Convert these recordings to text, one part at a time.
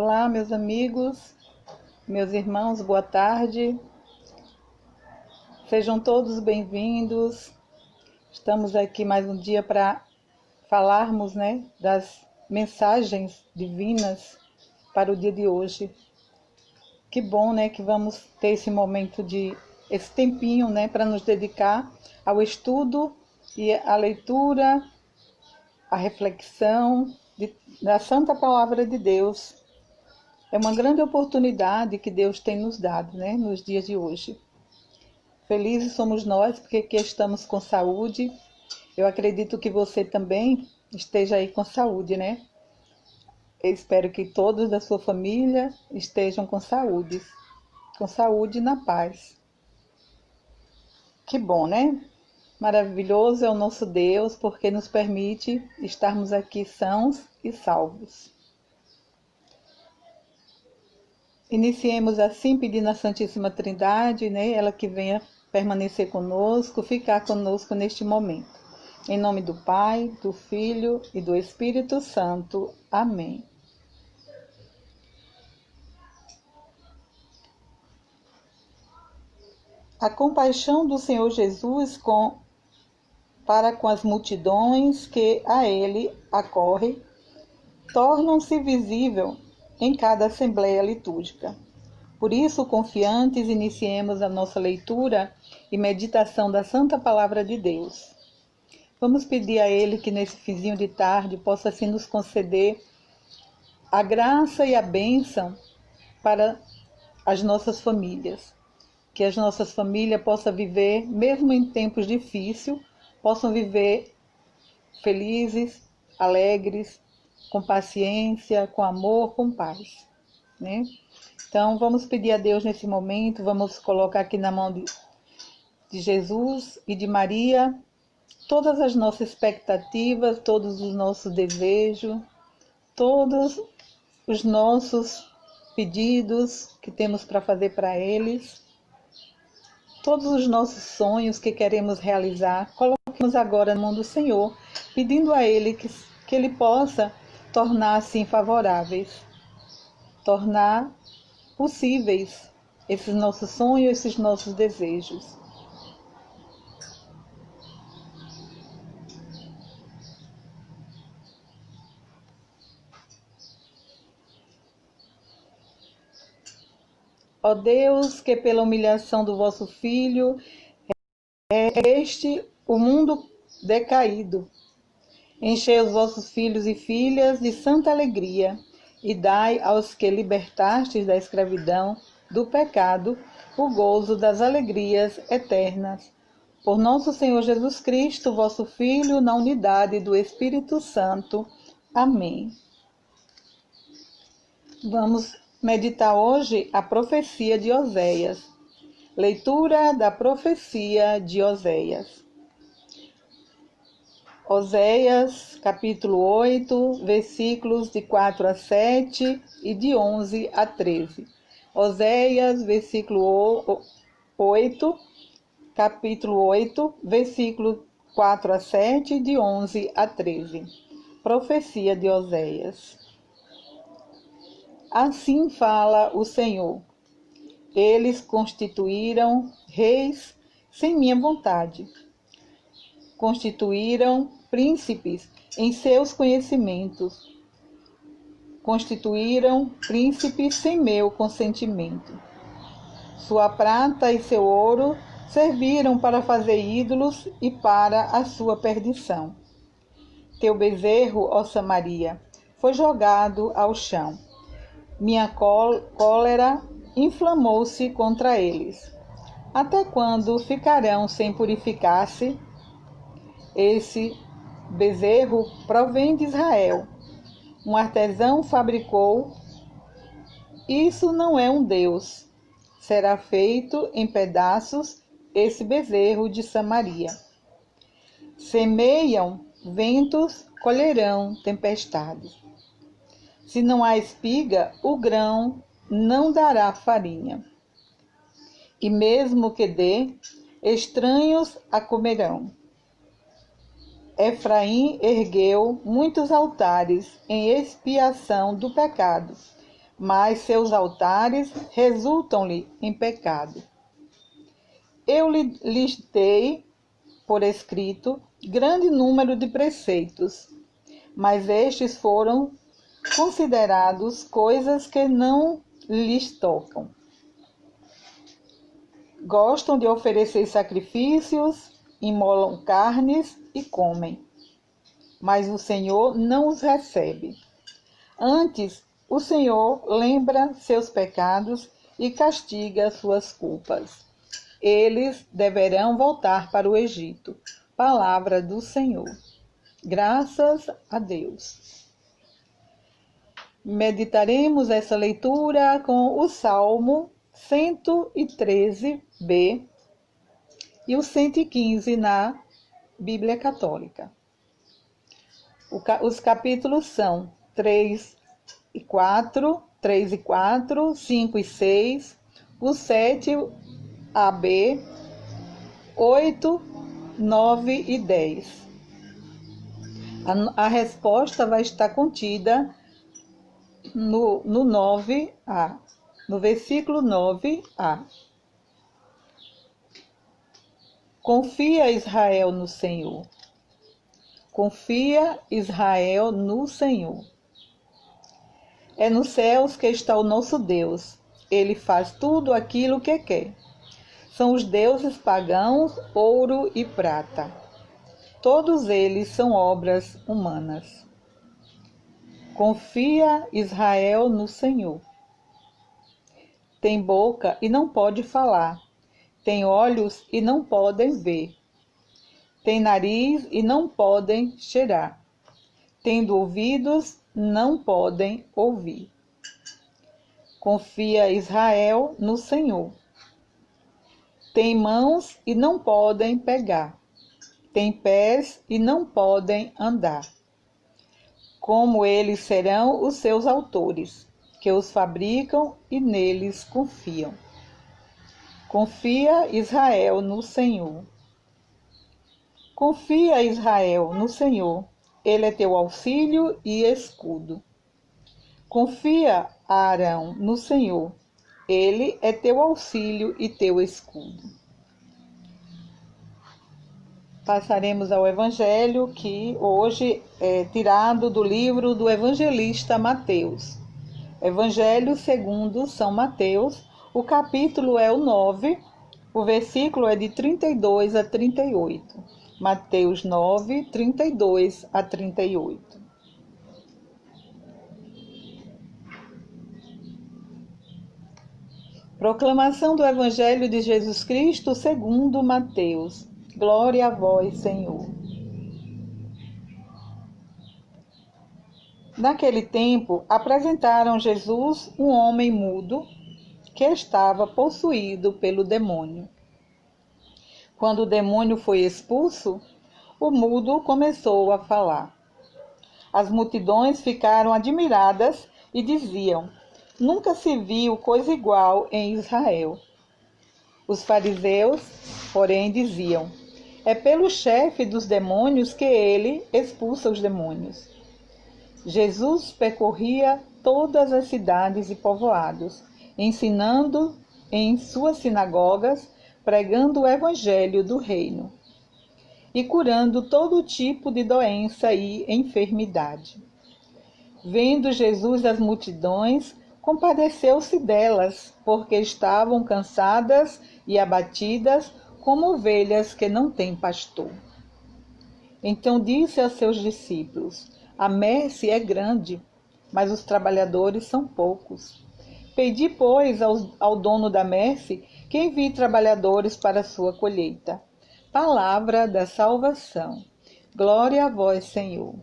Olá, meus amigos, meus irmãos, boa tarde. Sejam todos bem-vindos. Estamos aqui mais um dia para falarmos, das mensagens divinas para o dia de hoje. Que bom, que vamos ter esse tempinho, para nos dedicar ao estudo e à leitura, à reflexão da Santa Palavra de Deus. É uma grande oportunidade que Deus tem nos dado, nos dias de hoje. Felizes somos nós porque aqui estamos com saúde. Eu acredito que você também esteja aí com saúde, Eu espero que todos da sua família estejam com saúde e na paz. Que bom, Maravilhoso é o nosso Deus porque nos permite estarmos aqui sãos e salvos. Iniciemos assim pedindo à Santíssima Trindade, ela que venha permanecer conosco, ficar conosco neste momento. Em nome do Pai, do Filho e do Espírito Santo. Amém. A compaixão do Senhor Jesus para com as multidões que a Ele acorrem tornam-se visível em cada assembleia litúrgica. Por isso, confiantes, iniciemos a nossa leitura e meditação da Santa Palavra de Deus. Vamos pedir a Ele que nesse finzinho de tarde possa assim nos conceder a graça e a bênção para as nossas famílias. Que as nossas famílias possam viver, mesmo em tempos difíceis, possam viver felizes, alegres, com paciência, com amor, com paz, Então, vamos pedir a Deus nesse momento, vamos colocar aqui na mão de Jesus e de Maria todas as nossas expectativas, todos os nossos desejos, todos os nossos pedidos que temos para fazer para eles, todos os nossos sonhos que queremos realizar, coloquemos agora na mão do Senhor, pedindo a Ele que Ele possa tornar assim favoráveis, tornar possíveis esses nossos sonhos, esses nossos desejos. Ó Deus, que pela humilhação do vosso Filho este o mundo decaído, enchei os vossos filhos e filhas de santa alegria e dai aos que libertastes da escravidão, do pecado, o gozo das alegrias eternas. Por nosso Senhor Jesus Cristo, vosso Filho, na unidade do Espírito Santo. Amém. Vamos meditar hoje a profecia de Oséias. Leitura da profecia de Oséias. Oséias, capítulo 8, versículos de 4 a 7 e de 11 a 13. Oséias, capítulo 8, versículo 4 a 7 e de 11 a 13. Profecia de Oséias. Assim fala o Senhor. Eles constituíram reis sem minha vontade. Constituíram príncipes em seus conhecimentos. Constituíram príncipes sem meu consentimento. Sua prata e seu ouro serviram para fazer ídolos e para a sua perdição. Teu bezerro, ó Samaria, foi jogado ao chão. Minha cólera inflamou-se contra eles. Até quando ficarão sem purificar-se? Esse bezerro provém de Israel. Um artesão fabricou. Isso não é um Deus. Será feito em pedaços esse bezerro de Samaria. Semeiam ventos, colherão tempestades. Se não há espiga, o grão não dará farinha. E mesmo que dê, estranhos a comerão. Efraim ergueu muitos altares em expiação do pecado, mas seus altares resultam-lhe em pecado. Eu lhes dei por escrito grande número de preceitos, mas estes foram considerados coisas que não lhes tocam. Gostam de oferecer sacrifícios, imolam carnes e comem, mas o Senhor não os recebe. Antes, o Senhor lembra seus pecados e castiga suas culpas. Eles deverão voltar para o Egito. Palavra do Senhor. Graças a Deus. Meditaremos essa leitura com o Salmo 113b e o 115 na Bíblia Católica. Os capítulos são 3 e 4, 5 e 6, o 7ab, 8, 9 e 10. A resposta vai estar contida no 9a, no versículo 9a. Confia, Israel, no Senhor. Confia, Israel, no Senhor. É nos céus que está o nosso Deus. Ele faz tudo aquilo que quer. São os deuses pagãos, ouro e prata. Todos eles são obras humanas. Confia, Israel, no Senhor. Tem boca e não pode falar. Tem olhos e não podem ver. Tem nariz e não podem cheirar. Tendo ouvidos, não podem ouvir. Confia, Israel, no Senhor. Tem mãos e não podem pegar. Tem pés e não podem andar. Como eles serão os seus autores, que os fabricam e neles confiam. Confia, Israel, no Senhor. Confia, Israel, no Senhor. Ele é teu auxílio e escudo. Confia, Arão, no Senhor. Ele é teu auxílio e teu escudo. Passaremos ao Evangelho, que hoje é tirado do livro do evangelista Mateus. Evangelho segundo São Mateus, o capítulo é o 9, o versículo é de 32 a 38. Mateus 9, 32 a 38. Proclamação do Evangelho de Jesus Cristo segundo Mateus. Glória a vós, Senhor. Naquele tempo, apresentaram Jesus um homem mudo que estava possuído pelo demônio. Quando o demônio foi expulso, o mudo começou a falar. As multidões ficaram admiradas e diziam: nunca se viu coisa igual em Israel. Os fariseus, porém, diziam: é pelo chefe dos demônios que ele expulsa os demônios. Jesus percorria todas as cidades e povoados, ensinando em suas sinagogas, pregando o evangelho do reino e curando todo tipo de doença e enfermidade. Vendo Jesus as multidões, compadeceu-se delas, porque estavam cansadas e abatidas, como ovelhas que não têm pastor. Então disse aos seus discípulos: a messe é grande, mas os trabalhadores são poucos. Pedi, pois, ao dono da messe que envie trabalhadores para a sua colheita. Palavra da salvação. Glória a vós, Senhor.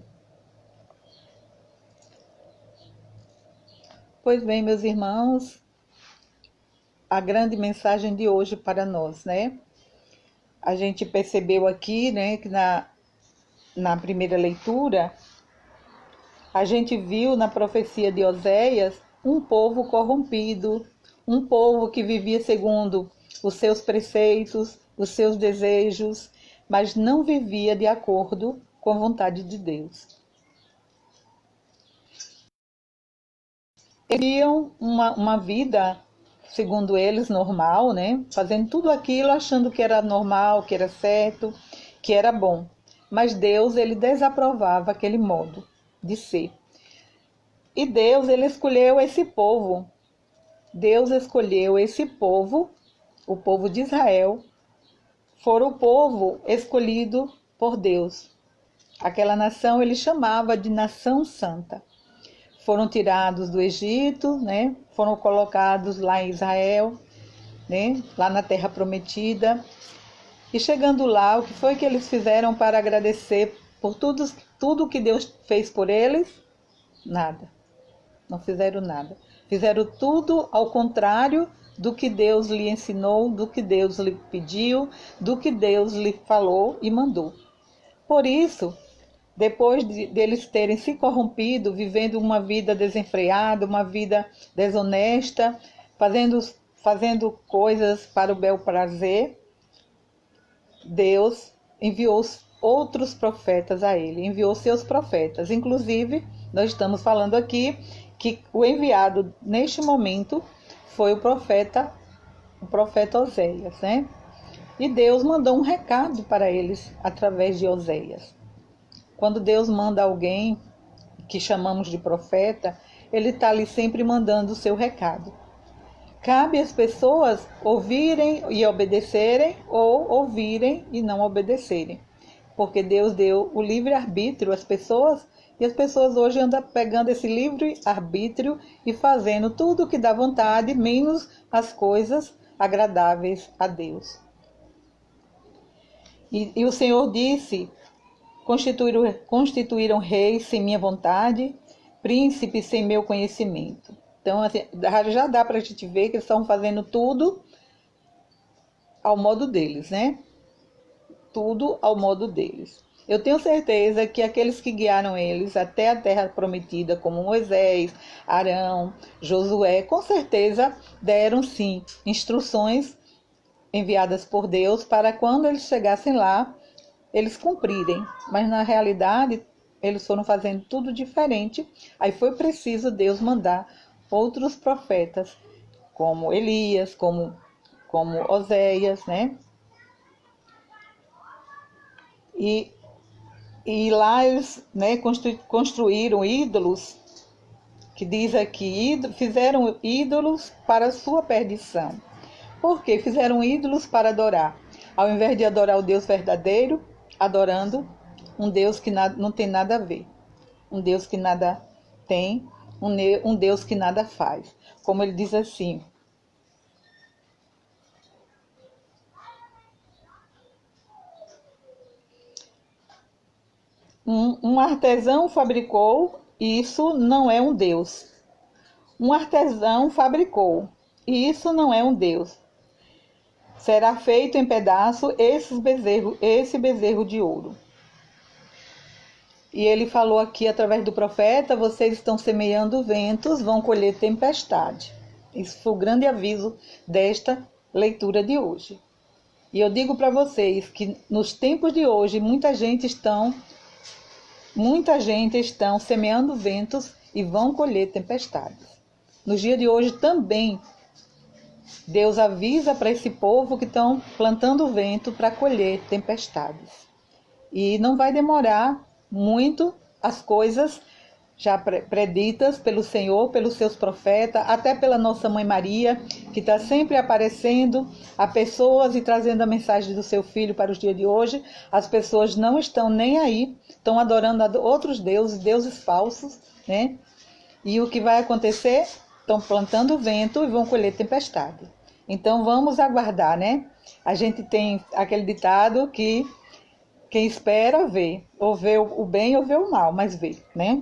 Pois bem, meus irmãos, a grande mensagem de hoje para nós, né? A gente percebeu aqui, né, que na primeira leitura, a gente viu na profecia de Oséias um povo corrompido, um povo que vivia segundo os seus preceitos, os seus desejos, mas não vivia de acordo com a vontade de Deus. Viviam uma vida, segundo eles, normal, né? Fazendo tudo aquilo, achando que era normal, que era certo, que era bom. Mas Deus, ele desaprovava aquele modo de ser. E Deus, ele escolheu esse povo. Deus escolheu esse povo, o povo de Israel, foram o povo escolhido por Deus. Aquela nação ele chamava de nação santa. Foram tirados do Egito, né? Foram colocados lá em Israel, né? Lá na terra prometida. E chegando lá, o que foi que eles fizeram para agradecer por tudo que Deus fez por eles? Nada. Não fizeram nada. Fizeram tudo ao contrário do que Deus lhe ensinou, do que Deus lhe pediu, do que Deus lhe falou e mandou. Por isso, depois deles terem se corrompido, vivendo uma vida desenfreada, uma vida desonesta, fazendo coisas para o bel prazer, Deus enviou outros profetas a ele, enviou seus profetas. Inclusive, nós estamos falando aqui que o enviado neste momento foi o profeta Oséias, né? E Deus mandou um recado para eles através de Oséias. Quando Deus manda alguém que chamamos de profeta, ele está ali sempre mandando o seu recado. Cabe às pessoas ouvirem e obedecerem ou ouvirem e não obedecerem. Porque Deus deu o livre-arbítrio às pessoas e as pessoas hoje andam pegando esse livre-arbítrio e fazendo tudo o que dá vontade, menos as coisas agradáveis a Deus. E o Senhor disse: constituíram reis sem minha vontade, príncipes sem meu conhecimento. Então, assim, já dá para a gente ver que eles estão fazendo tudo ao modo deles, né? Tudo ao modo deles. Eu tenho certeza que aqueles que guiaram eles até a terra prometida, como Moisés, Arão, Josué, com certeza deram sim instruções enviadas por Deus para quando eles chegassem lá, eles cumprirem. Mas na realidade, eles foram fazendo tudo diferente. Aí foi preciso Deus mandar outros profetas, como Elias, como Oséias, né? E lá eles, né, construíram ídolos, que diz aqui, fizeram ídolos para a sua perdição. Por quê? Fizeram ídolos para adorar. Ao invés de adorar o Deus verdadeiro, adorando um Deus que não tem nada a ver. Um Deus que nada tem, um Deus que nada faz. Como ele diz assim: um artesão fabricou, e isso não é um Deus. Um artesão fabricou, e isso não é um Deus. Será feito em pedaço esse bezerro de ouro. E ele falou aqui através do profeta: vocês estão semeando ventos, vão colher tempestade. Isso foi o grande aviso desta leitura de hoje. E eu digo para vocês que nos tempos de hoje, muita gente estão semeando ventos e vão colher tempestades. Nos dias de hoje também, Deus avisa para esse povo que estão plantando vento para colher tempestades. E não vai demorar muito as coisas já preditas pelo Senhor, pelos seus profetas, até pela nossa Mãe Maria, que está sempre aparecendo a pessoas e trazendo a mensagem do seu Filho para os dias de hoje. As pessoas não estão nem aí, estão adorando outros deuses falsos, né? E o que vai acontecer? Estão plantando vento e vão colher tempestade. Então vamos aguardar, né? A gente tem aquele ditado que quem espera vê, ou vê o bem ou vê o mal, mas vê, né?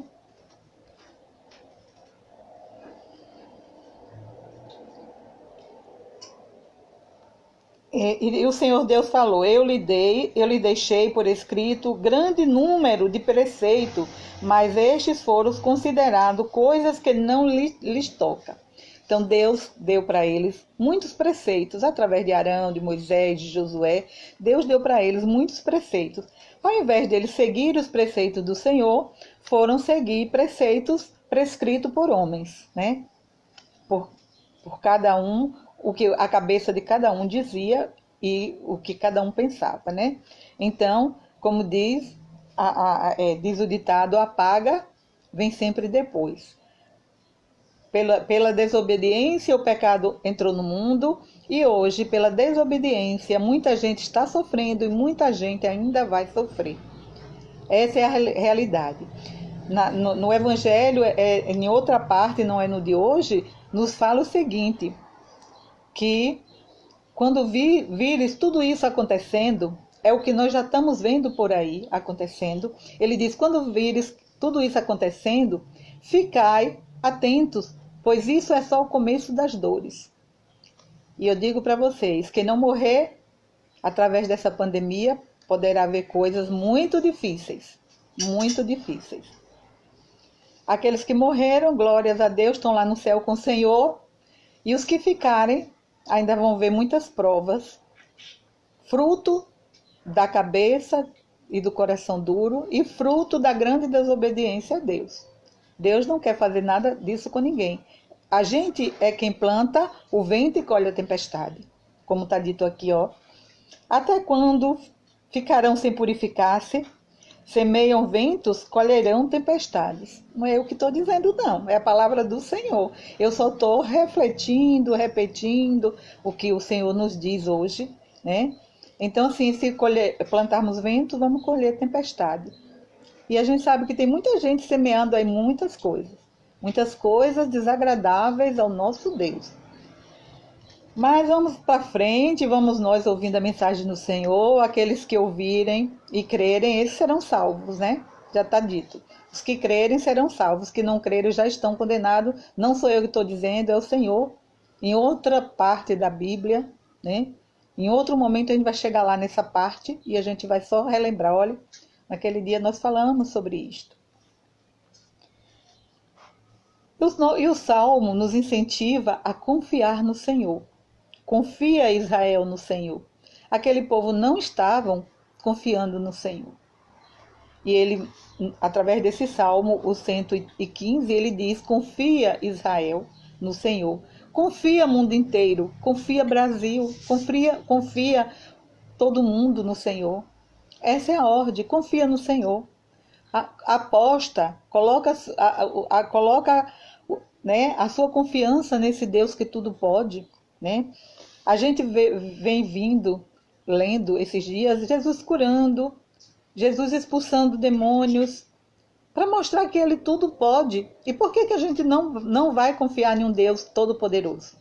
E o Senhor Deus falou: eu lhe deixei por escrito grande número de preceitos, mas estes foram considerados coisas que não lhes toca. Então Deus deu para eles muitos preceitos, através de Arão, de Moisés, de Josué. Deus deu para eles muitos preceitos. Ao invés de eles seguir os preceitos do Senhor, foram seguir preceitos prescritos por homens, né? por, por cada um, o que a cabeça de cada um dizia e o que cada um pensava, né? Então, como diz o ditado, a paga vem sempre depois. Pela desobediência, o pecado entrou no mundo e hoje, pela desobediência, muita gente está sofrendo e muita gente ainda vai sofrer. Essa é a realidade. No Evangelho, em outra parte, não é no de hoje, nos fala o seguinte, que quando vires tudo isso acontecendo, é o que nós já estamos vendo por aí acontecendo. Ele diz, quando vires tudo isso acontecendo, ficai atentos, pois isso é só o começo das dores. E eu digo para vocês, quem não morrer através dessa pandemia, poderá ver coisas muito difíceis, muito difíceis. Aqueles que morreram, glórias a Deus, estão lá no céu com o Senhor, e os que ficarem ainda vão ver muitas provas, fruto da cabeça e do coração duro e fruto da grande desobediência a Deus. Deus não quer fazer nada disso com ninguém. A gente é quem planta o vento e colhe a tempestade. Como está dito aqui, ó. Até quando ficarão sem purificar-se? Semeiam ventos, colherão tempestades. Não é eu que estou dizendo, não. É a palavra do Senhor. Eu só estou refletindo, repetindo o que o Senhor nos diz hoje, né? Então, assim, se plantarmos vento, vamos colher tempestade. E a gente sabe que tem muita gente semeando aí muitas coisas desagradáveis ao nosso Deus. Mas vamos para frente, vamos nós ouvindo a mensagem do Senhor, aqueles que ouvirem e crerem, esses serão salvos, né? Já está dito. Os que crerem serão salvos, os que não crerem já estão condenados. Não sou eu que estou dizendo, é o Senhor. Em outra parte da Bíblia, né? Em outro momento a gente vai chegar lá nessa parte e a gente vai só relembrar, olha, naquele dia nós falamos sobre isto. E o Salmo nos incentiva a confiar no Senhor. Confia, Israel, no Senhor. Aquele povo não estavam confiando no Senhor. E ele, através desse Salmo, o 115, ele diz, confia, Israel, no Senhor. Confia, mundo inteiro. Confia, Brasil. Confia todo mundo no Senhor. Essa é a ordem. Confia no Senhor. Aposta, coloca né, a sua confiança nesse Deus que tudo pode, né? A gente vem lendo esses dias, Jesus curando, Jesus expulsando demônios, para mostrar que Ele tudo pode. E por que a gente não vai confiar em um Deus todo-poderoso?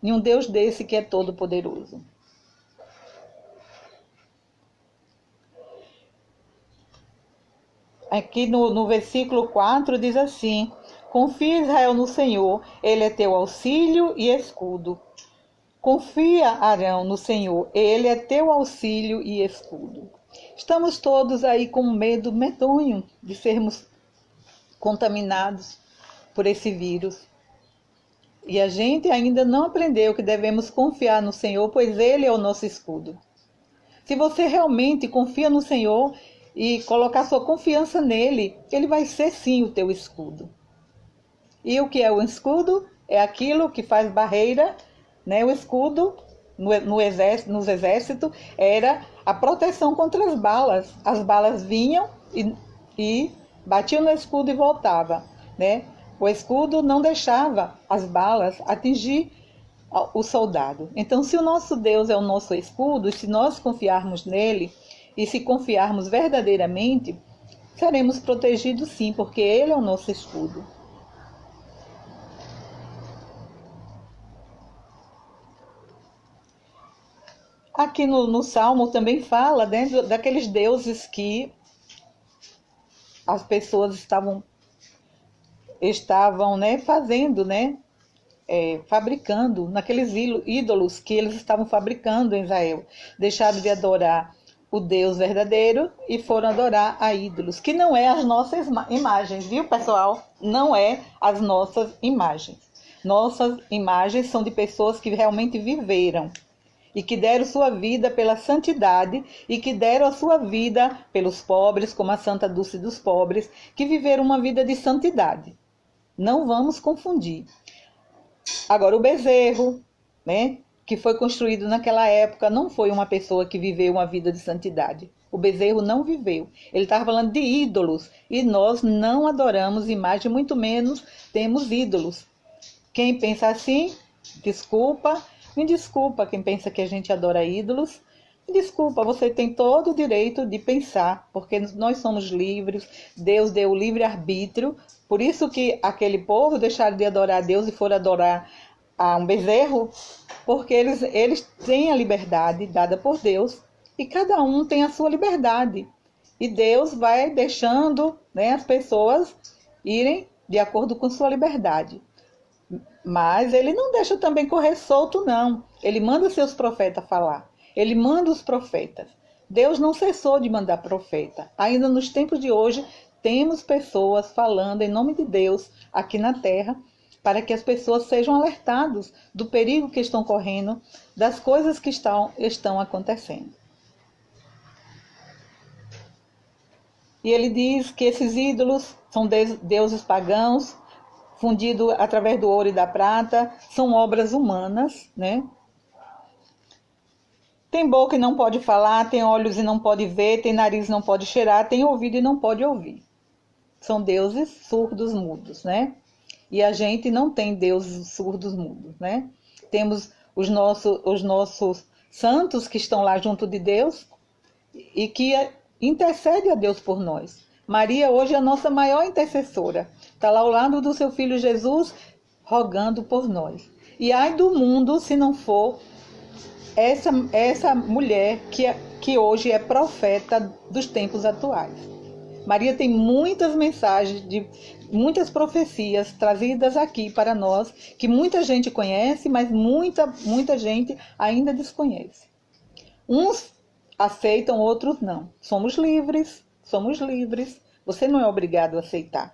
Em um Deus desse que é todo-poderoso? Aqui no versículo 4 diz assim, confia, Israel, no Senhor, Ele é teu auxílio e escudo. Confia, Arão, no Senhor, Ele é teu auxílio e escudo. Estamos todos aí com medo medonho de sermos contaminados por esse vírus. E a gente ainda não aprendeu que devemos confiar no Senhor, pois Ele é o nosso escudo. Se você realmente confia no Senhor e colocar sua confiança nele, Ele vai ser sim o teu escudo. E o que é o escudo? É aquilo que faz barreira, né? O escudo nos exércitos era a proteção contra as balas. As balas vinham e batiam no escudo e voltavam, né? O escudo não deixava as balas atingir o soldado. Então, se o nosso Deus é o nosso escudo, se nós confiarmos nele e se confiarmos verdadeiramente, seremos protegidos sim, porque ele é o nosso escudo. Aqui no Salmo também fala, né, daqueles deuses que as pessoas estavam né, fazendo, né, fabricando, naqueles ídolos que eles estavam fabricando em Israel. Deixaram de adorar o Deus verdadeiro e foram adorar a ídolos, que não é as nossas imagens, viu, pessoal? Não é as nossas imagens. Nossas imagens são de pessoas que realmente viveram e que deram sua vida pela santidade e que deram a sua vida pelos pobres, como a Santa Dulce dos Pobres, que viveram uma vida de santidade. Não vamos confundir. Agora, o bezerro, né, que foi construído naquela época, não foi uma pessoa que viveu uma vida de santidade. O bezerro não viveu. Ele estava falando de ídolos. E nós não adoramos imagem, muito menos temos ídolos. Quem pensa assim, desculpa, me desculpa quem pensa que a gente adora ídolos. Me desculpa, você tem todo o direito de pensar, porque nós somos livres, Deus deu o livre-arbítrio. Por isso que aquele povo deixaram de adorar a Deus e foram adorar a um bezerro, porque eles têm a liberdade dada por Deus e cada um tem a sua liberdade. E Deus vai deixando, né, as pessoas irem de acordo com sua liberdade. Mas ele não deixa também correr solto, não. Ele manda seus profetas falar. Ele manda os profetas. Deus não cessou de mandar profeta. Ainda nos tempos de hoje, temos pessoas falando em nome de Deus aqui na terra, para que as pessoas sejam alertadas do perigo que estão correndo, das coisas que estão acontecendo. E ele diz que esses ídolos são deuses pagãos, fundidos através do ouro e da prata, são obras humanas, né? Tem boca e não pode falar, tem olhos e não pode ver, tem nariz e não pode cheirar, tem ouvido e não pode ouvir. São deuses surdos, mudos, né? E a gente não tem deuses surdos, mudos, né? Temos os nossos santos que estão lá junto de Deus e que intercede a Deus por nós. Maria hoje é a nossa maior intercessora. Está lá ao lado do seu filho Jesus, rogando por nós. E ai do mundo se não for essa mulher que hoje é profeta dos tempos atuais. Maria tem muitas mensagens, muitas profecias trazidas aqui para nós, que muita gente conhece, mas muita gente ainda desconhece. Uns aceitam, outros não. Somos livres, somos livres. Você não é obrigado a aceitar.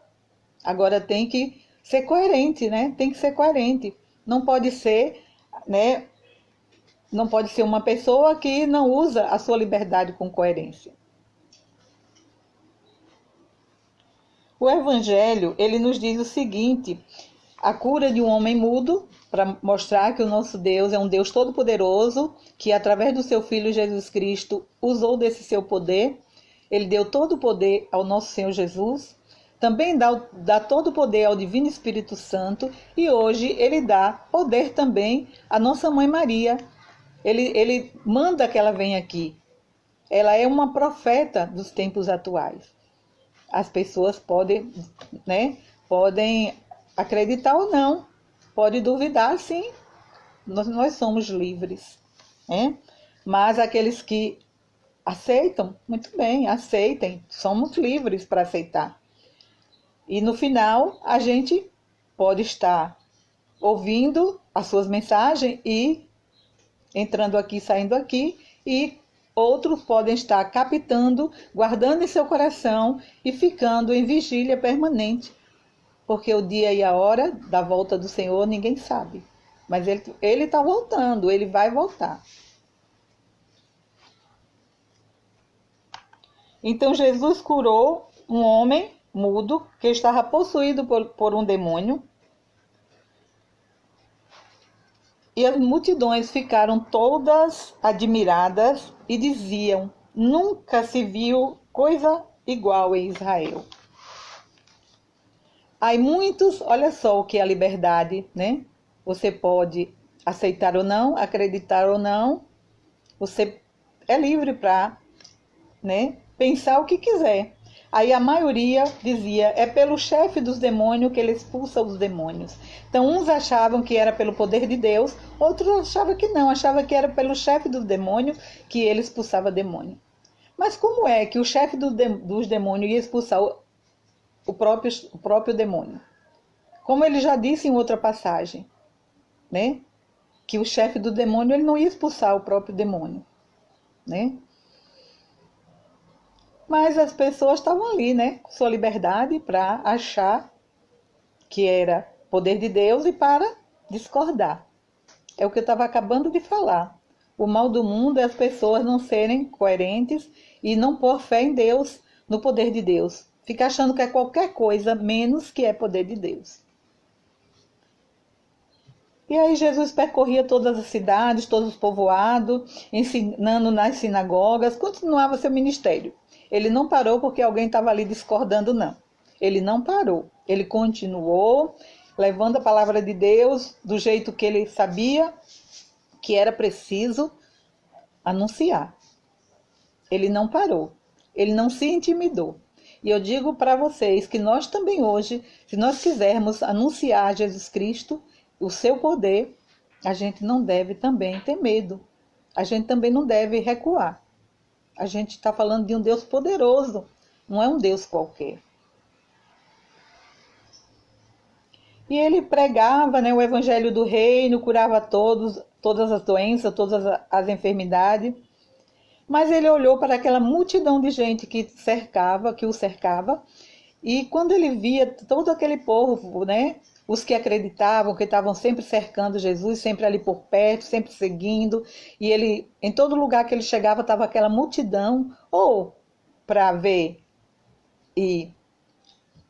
Agora tem que ser coerente, né? Tem que ser coerente. Não pode ser, né? Não pode ser uma pessoa que não usa a sua liberdade com coerência. O Evangelho, ele nos diz o seguinte: a cura de um homem mudo, para mostrar que o nosso Deus é um Deus todo-poderoso, que através do seu Filho Jesus Cristo usou desse seu poder. Ele deu todo o poder ao nosso Senhor Jesus. Também dá todo o poder ao Divino Espírito Santo. E hoje ele dá poder também à nossa Mãe Maria. Ele manda que ela venha aqui. Ela é uma profeta dos tempos atuais. As pessoas podem, né, podem acreditar ou não, pode duvidar, sim. Nós somos livres, né? Mas aqueles que aceitam, muito bem, aceitem, somos livres para aceitar. E no final, a gente pode estar ouvindo as suas mensagens e entrando aqui, saindo aqui, e outros podem estar captando, guardando em seu coração e ficando em vigília permanente. Porque o dia e a hora da volta do Senhor ninguém sabe. Mas ele está voltando, ele vai voltar. Então Jesus curou um homem mudo que estava possuído por um demônio. E as multidões ficaram todas admiradas e diziam: nunca se viu coisa igual em Israel. Aí muitos, olha só o que é a liberdade, né? Você pode aceitar ou não, acreditar ou não. Você é livre para, né, pensar o que quiser. Aí a maioria dizia: é pelo chefe dos demônios que ele expulsa os demônios. Então uns achavam que era pelo poder de Deus, outros achavam que não, achavam que era pelo chefe dos demônios que ele expulsava demônio. Mas como é que o chefe dos demônios ia expulsar o próprio demônio? Como ele já disse em outra passagem, né? Que o chefe do demônio ele não ia expulsar o próprio demônio, né? Mas as pessoas estavam ali, né, com sua liberdade para achar que era poder de Deus e para discordar. É o que eu estava acabando de falar. O mal do mundo é as pessoas não serem coerentes e não pôr fé em Deus, no poder de Deus. Fica achando que é qualquer coisa menos que é poder de Deus. E aí Jesus percorria todas as cidades, todos os povoados, ensinando nas sinagogas, continuava seu ministério. Ele não parou porque alguém estava ali discordando, não. Ele não parou. Ele continuou levando a palavra de Deus do jeito que ele sabia que era preciso anunciar. Ele não parou. Ele não se intimidou. E eu digo para vocês que nós também hoje, se nós quisermos anunciar Jesus Cristo, o seu poder, a gente não deve também ter medo. A gente também não deve recuar. A gente está falando de um Deus poderoso, não é um Deus qualquer. E ele pregava, né, o evangelho do reino, curava todas as doenças, todas as enfermidades. Mas ele olhou para aquela multidão de gente que o cercava, e quando ele via todo aquele povo, né, os que acreditavam, que estavam sempre cercando Jesus, sempre ali por perto, sempre seguindo, e ele, em todo lugar que ele chegava, estava aquela multidão, ou para ver e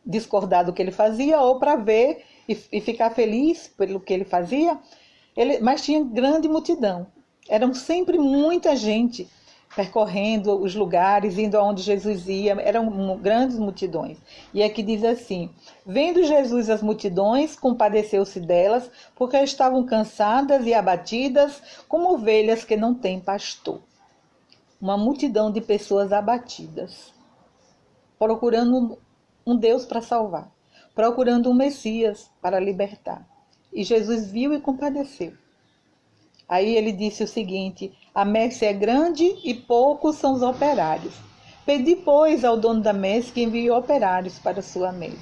discordar do que ele fazia, ou para ver e ficar feliz pelo que ele fazia, mas tinha grande multidão. Eram sempre muita gente percorrendo os lugares, indo aonde Jesus ia, eram grandes multidões. E aqui diz assim: vendo Jesus as multidões, compadeceu-se delas, porque estavam cansadas e abatidas, como ovelhas que não têm pastor. Uma multidão de pessoas abatidas, procurando um Deus para salvar, procurando um Messias para libertar. E Jesus viu e compadeceu. Aí ele disse o seguinte: a messe é grande e poucos são os operários. Pedi, pois, ao dono da messe que envie operários para a sua messe,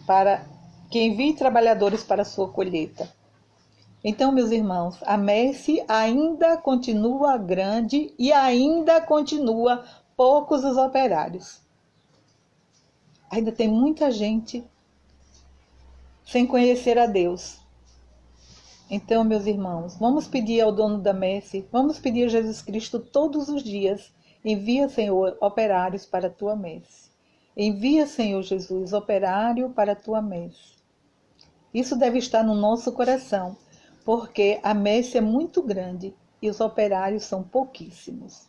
para que envie trabalhadores para a sua colheita. Então, meus irmãos, a messe ainda continua grande e ainda continua poucos os operários. Ainda tem muita gente sem conhecer a Deus. Então, meus irmãos, vamos pedir ao dono da messe, vamos pedir a Jesus Cristo todos os dias: envia, Senhor, operários para a tua messe. Envia, Senhor Jesus, operário para a tua messe. Isso deve estar no nosso coração, porque a messe é muito grande e os operários são pouquíssimos.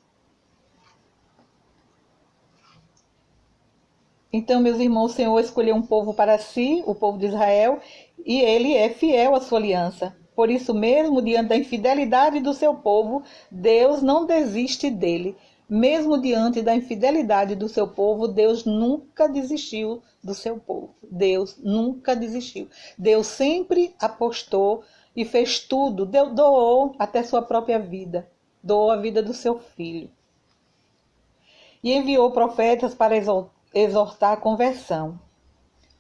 Então, meus irmãos, o Senhor escolheu um povo para si, o povo de Israel, e ele é fiel à sua aliança. Por isso mesmo, diante da infidelidade do seu povo, Deus não desiste dele. Mesmo diante da infidelidade do seu povo, Deus nunca desistiu do seu povo. Deus nunca desistiu. Deus sempre apostou e fez tudo. Deus doou até sua própria vida. Doou a vida do seu filho. E enviou profetas para exortar a conversão.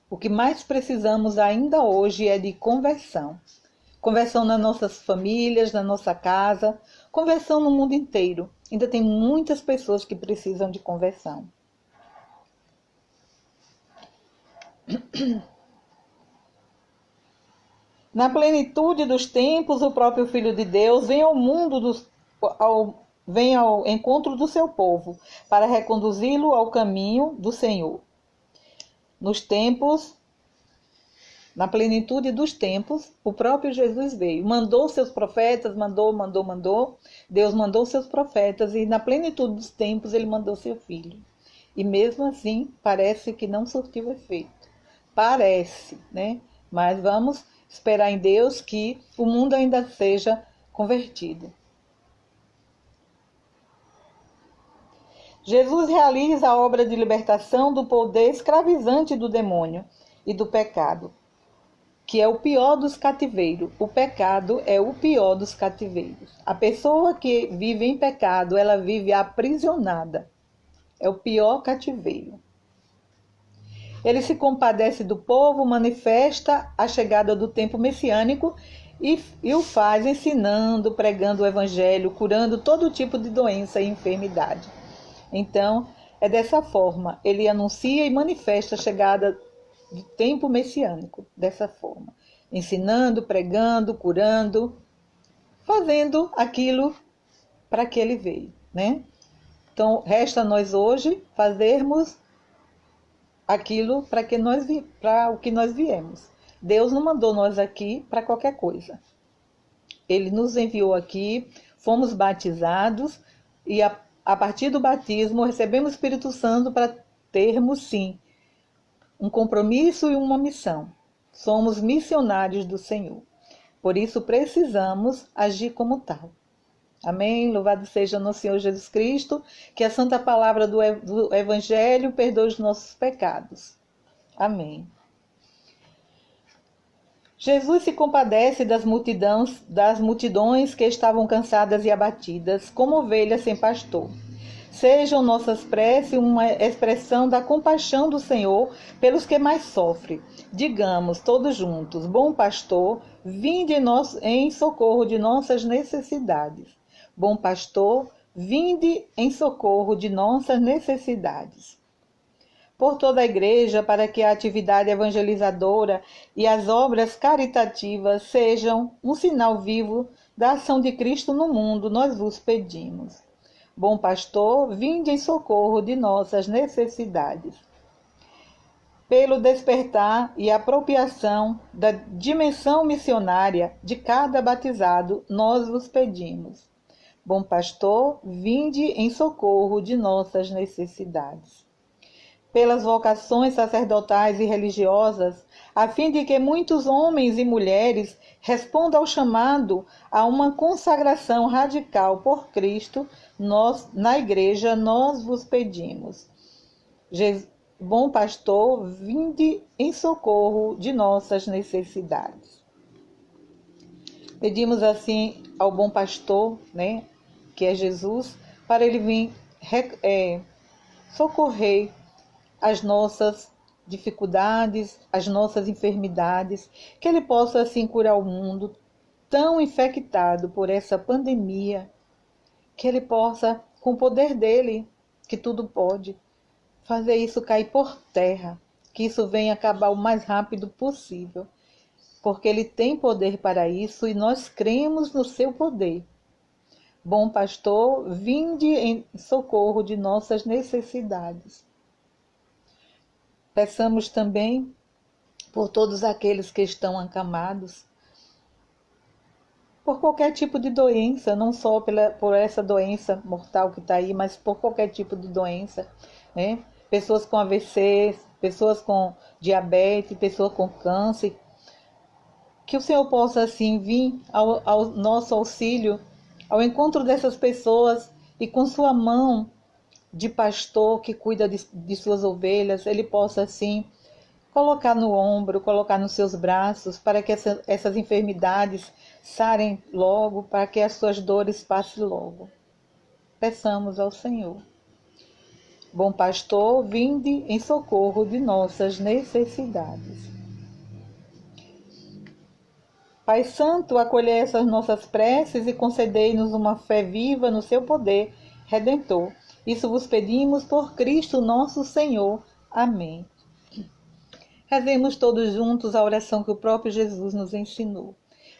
O que mais precisamos ainda hoje é de conversão. Conversão nas nossas famílias, na nossa casa, conversão no mundo inteiro. Ainda tem muitas pessoas que precisam de conversão. Na plenitude dos tempos, o próprio Filho de Deus vem vem ao encontro do seu povo, para reconduzi-lo ao caminho do Senhor. Na plenitude dos tempos, o próprio Jesus veio. Mandou seus profetas, mandou. Deus mandou seus profetas e na plenitude dos tempos ele mandou seu filho. E mesmo assim, parece que não surtiu efeito. Parece, né? Mas vamos esperar em Deus que o mundo ainda seja convertido. Jesus realiza a obra de libertação do poder escravizante do demônio e do pecado, que é o pior dos cativeiros. O pecado é o pior dos cativeiros. A pessoa que vive em pecado, ela vive aprisionada. É o pior cativeiro. Ele se compadece do povo, manifesta a chegada do tempo messiânico e o faz ensinando, pregando o evangelho, curando todo tipo de doença e enfermidade. Então, é dessa forma, ele anuncia e manifesta a chegada do tempo messiânico, dessa forma, ensinando, pregando, curando, fazendo aquilo para que ele veio, né? Então, resta a nós hoje fazermos aquilo para o que nós viemos. Deus não mandou nós aqui para qualquer coisa. Ele nos enviou aqui, fomos batizados e a partir do batismo recebemos o Espírito Santo para termos, sim, um compromisso e uma missão. Somos missionários do Senhor. Por isso precisamos agir como tal. Amém? Louvado seja nosso Senhor Jesus Cristo, que a santa palavra do Evangelho perdoe os nossos pecados. Amém. Jesus se compadece das multidões que estavam cansadas e abatidas, como ovelhas sem pastor. Sejam nossas preces uma expressão da compaixão do Senhor pelos que mais sofrem. Digamos todos juntos: Bom pastor, vinde em socorro de nossas necessidades. Bom pastor, vinde em socorro de nossas necessidades. Por toda a igreja, para que a atividade evangelizadora e as obras caritativas sejam um sinal vivo da ação de Cristo no mundo, nós vos pedimos. Bom pastor, vinde em socorro de nossas necessidades. Pelo despertar e apropriação da dimensão missionária de cada batizado, nós vos pedimos. Bom pastor, vinde em socorro de nossas necessidades. Pelas vocações sacerdotais e religiosas, a fim de que muitos homens e mulheres respondam ao chamado a uma consagração radical por Cristo, na igreja, nós vos pedimos. Bom pastor, vinde em socorro de nossas necessidades. Pedimos assim ao bom pastor, que é Jesus, para ele vir socorrer as nossas dificuldades, as nossas enfermidades, que ele possa assim curar o mundo tão infectado por essa pandemia, que ele possa, com o poder dele, que tudo pode, fazer isso cair por terra, que isso venha acabar o mais rápido possível, porque ele tem poder para isso e nós cremos no seu poder. Bom pastor, vinde em socorro de nossas necessidades. Peçamos também por todos aqueles que estão acamados, por qualquer tipo de doença, não só por essa doença mortal que está aí, mas por qualquer tipo de doença, Pessoas com AVC, pessoas com diabetes, pessoas com câncer, que o Senhor possa assim vir ao nosso auxílio, ao encontro dessas pessoas e com sua mão de pastor que cuida de suas ovelhas, ele possa assim colocar no ombro, colocar nos seus braços, para que essas enfermidades sarem logo, para que as suas dores passem logo. Peçamos ao Senhor. Bom pastor, vinde em socorro de nossas necessidades. Pai Santo, acolhei essas nossas preces e concedei-nos uma fé viva no seu poder redentor. Isso vos pedimos por Cristo nosso Senhor. Amém. Rezemos todos juntos a oração que o próprio Jesus nos ensinou.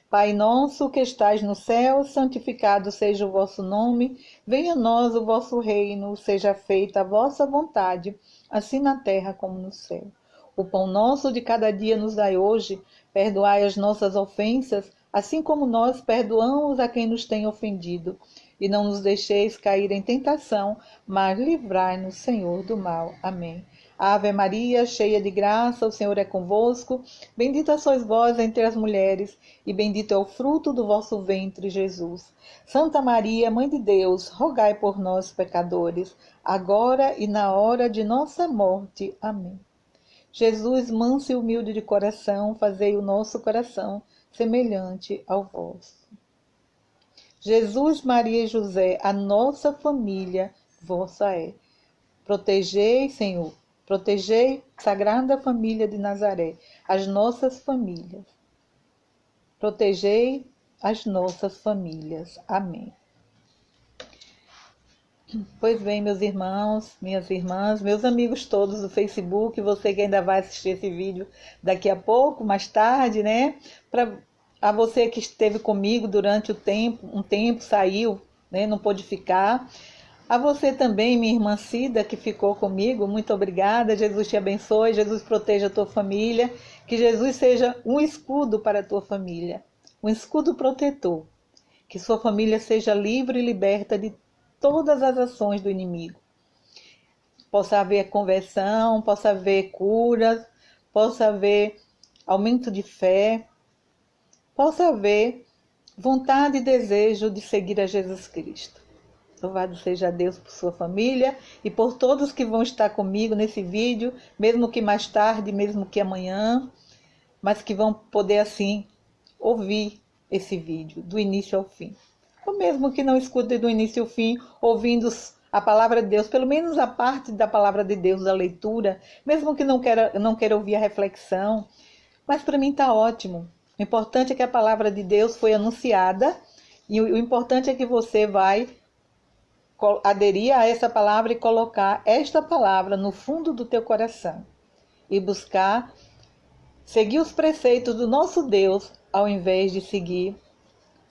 Pai nosso que estais no céu, santificado seja o vosso nome. Venha a nós o vosso reino, seja feita a vossa vontade, assim na terra como no céu. O pão nosso de cada dia nos dai hoje. Perdoai as nossas ofensas, assim como nós perdoamos a quem nos tem ofendido. E não nos deixeis cair em tentação, mas livrai-nos, Senhor, do mal. Amém. Ave Maria, cheia de graça, o Senhor é convosco. Bendita sois vós entre as mulheres, e bendito é o fruto do vosso ventre, Jesus. Santa Maria, Mãe de Deus, rogai por nós, pecadores, agora e na hora de nossa morte. Amém. Jesus, manso e humilde de coração, fazei o nosso coração semelhante ao vosso. Jesus, Maria e José, a nossa família vossa é. Protegei, Senhor, protegei, Sagrada Família de Nazaré, as nossas famílias. Protegei as nossas famílias. Amém. Pois bem, meus irmãos, minhas irmãs, meus amigos todos do Facebook, você que ainda vai assistir esse vídeo daqui a pouco, mais tarde, A você que esteve comigo durante um tempo saiu, não pôde ficar. A você também, minha irmã Cida, que ficou comigo, muito obrigada. Jesus te abençoe, Jesus proteja a tua família Que Jesus seja um escudo para a tua família, um escudo protetor. Que sua família seja livre e liberta de todas as ações do inimigo. Possa haver conversão, possa haver curas, possa haver aumento de fé, possa haver vontade e desejo de seguir a Jesus Cristo. Louvado seja Deus por sua família e por todos que vão estar comigo nesse vídeo, mesmo que mais tarde, mesmo que amanhã, mas que vão poder assim ouvir esse vídeo do início ao fim. Ou mesmo que não escutem do início ao fim, ouvindo a palavra de Deus, pelo menos a parte da palavra de Deus, da leitura, mesmo que não queira ouvir a reflexão, mas para mim está ótimo. O importante é que a palavra de Deus foi anunciada e o importante é que você vai aderir a essa palavra e colocar esta palavra no fundo do teu coração e buscar seguir os preceitos do nosso Deus ao invés de seguir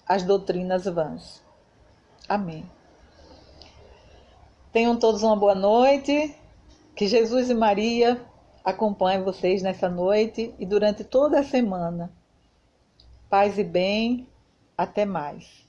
as doutrinas vãs. Amém. Tenham todos uma boa noite. Que Jesus e Maria acompanhem vocês nessa noite e durante toda a semana. Paz e bem. Até mais.